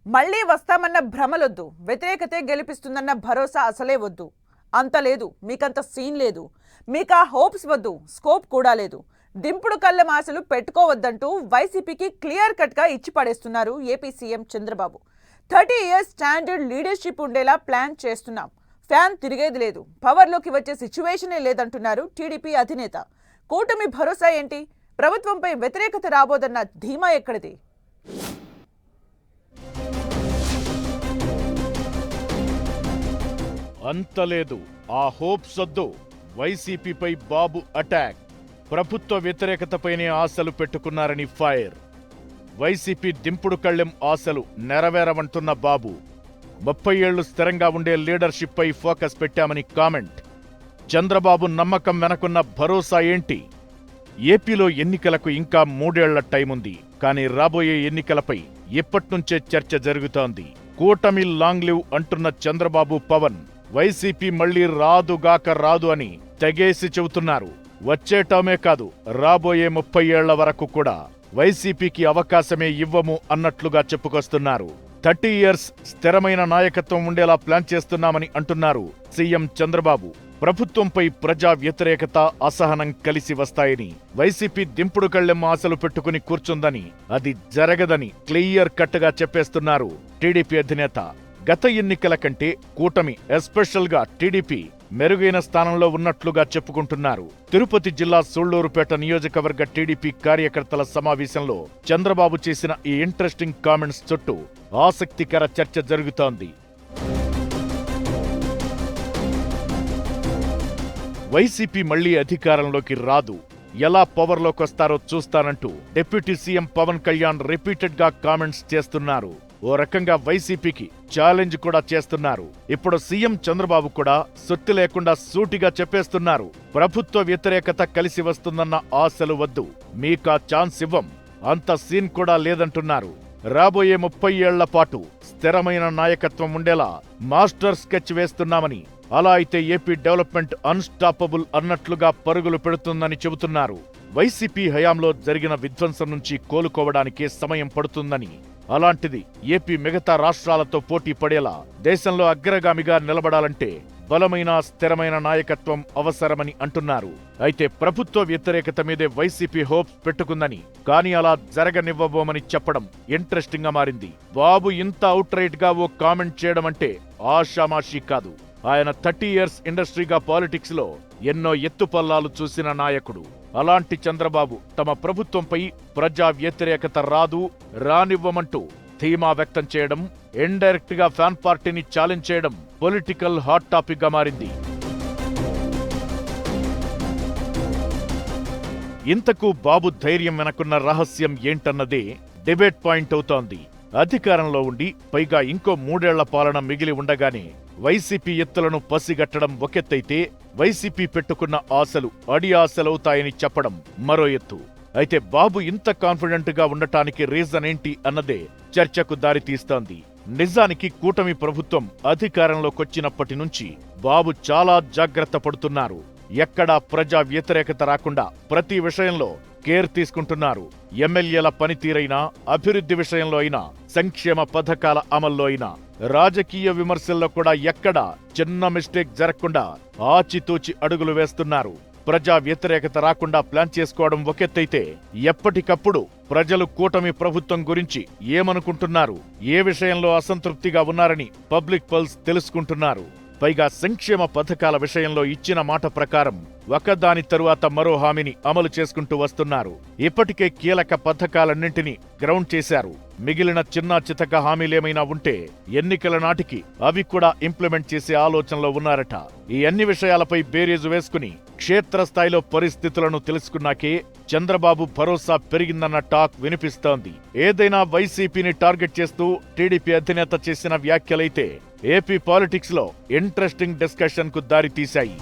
మళ్ళీ వస్తామన్న భ్రమలొద్దు, వ్యతిరేకతే గెలిపిస్తుందన్న భరోసా అసలే వద్దు. అంత లేదు, మీకంత సీన్ లేదు, మీకా హోప్స్ వద్దు, స్కోప్ కూడా లేదు. దింపుడు కళ్ళెం ఆశలు పెట్టుకోవద్దంటూ వైసీపీకి క్లియర్ కట్గా ఇచ్చి పడేస్తున్నారు AP CM Chandrababu. 30 years standard leadership ఉండేలా ప్లాన్ చేస్తున్నాం, ఫ్యాన్ తిరిగేది లేదు, పవర్లోకి వచ్చే సిచ్యువేషనే లేదంటున్నారు టీడీపీ అధినేత. కూటమి భరోసా ఏంటి? ప్రభుత్వంపై వ్యతిరేకత రాబోదన్న ధీమా ఎక్కడిది? అంతలేదు, ఆ హోప్స్ వద్దు. వైసీపీపై బాబు అటాక్. ప్రభుత్వ వ్యతిరేకతపైనే ఆశలు పెట్టుకున్నారని ఫైర్. వైసీపీ దింపుడు కళ్ళెం ఆశలు నెరవేరవంటున్న బాబు. 30 ఏళ్లు స్థిరంగా ఉండే లీడర్షిప్ పై ఫోకస్ పెట్టామని కామెంట్. చంద్రబాబు నమ్మకం వెనకున్న భరోసా ఏంటి? ఏపీలో ఎన్నికలకు ఇంకా 3 ఏళ్ల టైముంది. కానీ రాబోయే ఎన్నికలపై ఇప్పట్నుంచే చర్చ జరుగుతోంది. కూటమి లాంగ్ లివ్ అంటున్న చంద్రబాబు పవన్ వైసీపీ మళ్లీ రాదుగాక రాదు అని తెగేసి చెబుతున్నారు. వచ్చే టర్మే కాదు, రాబోయే 30 ఏళ్ల వరకు కూడా వైసీపీకి అవకాశమే ఇవ్వము అన్నట్లుగా చెప్పుకొస్తున్నారు. 30 years స్థిరమైన నాయకత్వం ఉండేలా ప్లాన్ చేస్తున్నామని అంటున్నారు సీఎం చంద్రబాబు. ప్రభుత్వంపై ప్రజా వ్యతిరేకత, అసహనం కలిసి వస్తాయని, వైసీపీ దింపుడు కళ్ళెం ఆశలు పెట్టుకుని కూర్చుందని, అది జరగదని క్లియర్ కట్గా చెప్పేస్తున్నారు టీడీపీ అధినేత. గత ఎన్నికల కంటే కూటమి, ఎస్పెషల్ గా టీడీపీ మెరుగైన స్థానంలో ఉన్నట్లుగా చెప్పుకుంటున్నారు. తిరుపతి జిల్లా సూళ్లూరుపేట నియోజకవర్గ టీడీపీ కార్యకర్తల సమావేశంలో చంద్రబాబు చేసిన ఈ ఇంట్రెస్టింగ్ కామెంట్స్ చుట్టూ ఆసక్తికర చర్చ జరుగుతోంది. వైసీపీ మళ్లీ అధికారంలోకి రాదు, ఎలా పవర్లోకొస్తారో చూస్తానంటూ deputy CM Pawan Kalyan repeated గా కామెంట్స్ చేస్తున్నారు. ఓ రకంగా వైసీపీకి ఛాలెంజ్ కూడా చేస్తున్నారు. ఇప్పుడు సీఎం చంద్రబాబు కూడా సొత్తి లేకుండా సూటిగా చెప్పేస్తున్నారు. ప్రభుత్వ వ్యతిరేకత కలిసి వస్తుందన్న ఆశలు వద్దు, మీకా ఛాన్స్ ఇవ్వం, అంత సీన్ కూడా లేదంటున్నారు. రాబోయే 30 ఏళ్ల పాటు స్థిరమైన నాయకత్వం ఉండేలా మాస్టర్ స్కెచ్ వేస్తున్నామని, అలా అయితే ఏపీ డెవలప్మెంట్ అన్స్టాపబుల్ అన్నట్లుగా పరుగులు పెడుతుందని చెబుతున్నారు. వైసీపీ హయాంలో జరిగిన విధ్వంసం నుంచి కోలుకోవడానికే సమయం పడుతుందని, అలాంటిది ఏపీ మిగతా రాష్ట్రాలతో పోటీ పడేలా దేశంలో అగ్రగామిగా నిలబడాలంటే బలమైన, స్థిరమైన నాయకత్వం అవసరమని అంటున్నారు. అయితే ప్రభుత్వ వ్యతిరేకత మీదే వైసీపీ హోప్స్ పెట్టుకుందని, కానీ అలా జరగనివ్వబోమని చెప్పడం ఇంట్రెస్టింగ్ గా మారింది. బాబు ఇంత అవుట్ రైట్ గా ఓ కామెంట్ చేయడం అంటే ఆషామాషీ కాదు. ఆయన 30 years ఇండస్ట్రీగా పాలిటిక్స్ లో ఎన్నో ఎత్తుపల్లాలు చూసిన నాయకుడు. అలాంటి చంద్రబాబు తమ ప్రభుత్వంపై ప్రజా వ్యతిరేకత రాదు, రానివ్వమంటూ ధీమా వ్యక్తం చేయడం, ఇండైరెక్ట్ గా ఫ్యాన్ పార్టీని ఛాలెంజ్ చేయడం పొలిటికల్ హాట్ టాపిక్ గా మారింది. ఇంతకు బాబు ధైర్యం వెనకున్న రహస్యం ఏంటన్నదే డిబేట్ పాయింట్ అవుతోంది. అధికారంలో ఉండి పైగా ఇంకో 3 ఏళ్ల పాలన మిగిలి ఉండగానే వైసీపీ ఎత్తులను పసిగట్టడం ఒకెత్తైతే, వైసీపీ పెట్టుకున్న ఆశలు అడి ఆశలవుతాయని చెప్పడం మరో ఎత్తు. అయితే బాబు ఇంత కాన్ఫిడెంట్ గా ఉండటానికి రీజన్ ఏంటి అన్నదే చర్చకు దారితీస్తోంది. నిజానికి కూటమి ప్రభుత్వం అధికారంలోకొచ్చినప్పటి నుంచి బాబు చాలా జాగ్రత్త పడుతున్నారు. ఎక్కడా ప్రజా వ్యతిరేకత రాకుండా ప్రతి విషయంలో కేర్ తీసుకుంటున్నారు. ఎమ్మెల్యేల పనితీరైనా, అభివృద్ధి విషయంలో అయినా, సంక్షేమ పథకాల అమల్లో అయినా, రాజకీయ విమర్శల్లో కూడా ఎక్కడా చిన్న మిస్టేక్ జరగకుండా ఆచితూచి అడుగులు వేస్తున్నారు. ప్రజా వ్యతిరేకత రాకుండా ప్లాన్ చేసుకోవడం ఒకెత్తైతే, ఎప్పటికప్పుడు ప్రజలు కూటమి ప్రభుత్వం గురించి ఏమనుకుంటున్నారు, ఏ విషయంలో అసంతృప్తిగా ఉన్నారని పబ్లిక్ పల్స్ తెలుసుకుంటున్నారు. పైగా సంక్షేమ పథకాల విషయంలో ఇచ్చిన మాట ప్రకారం ఒకదాని తరువాత మరో హామీని అమలు చేసుకుంటూ వస్తున్నారు. ఇప్పటికే కీలక పథకాలన్నింటినీ గ్రౌండ్ చేశారు. మిగిలిన చిన్నా చితక హామీలేమైనా ఉంటే ఎన్నికల నాటికి అవి కూడా ఇంప్లిమెంట్ చేసే ఆలోచనలో ఉన్నారట. ఈ అన్ని విషయాలపై బేరీజు వేసుకుని క్షేత్రస్థాయిలో పరిస్థితులను తెలుసుకున్నాకే చంద్రబాబు భరోసా పెరిగిందన్న టాక్ వినిపిస్తోంది. ఏదైనా వైసీపీని టార్గెట్ చేస్తూ టీడీపీ అధినేత చేసిన వ్యాఖ్యలైతే ఏపీ పాలిటిక్స్ లో ఇంట్రెస్టింగ్ డిస్కషన్ కు దారి తీశాయి.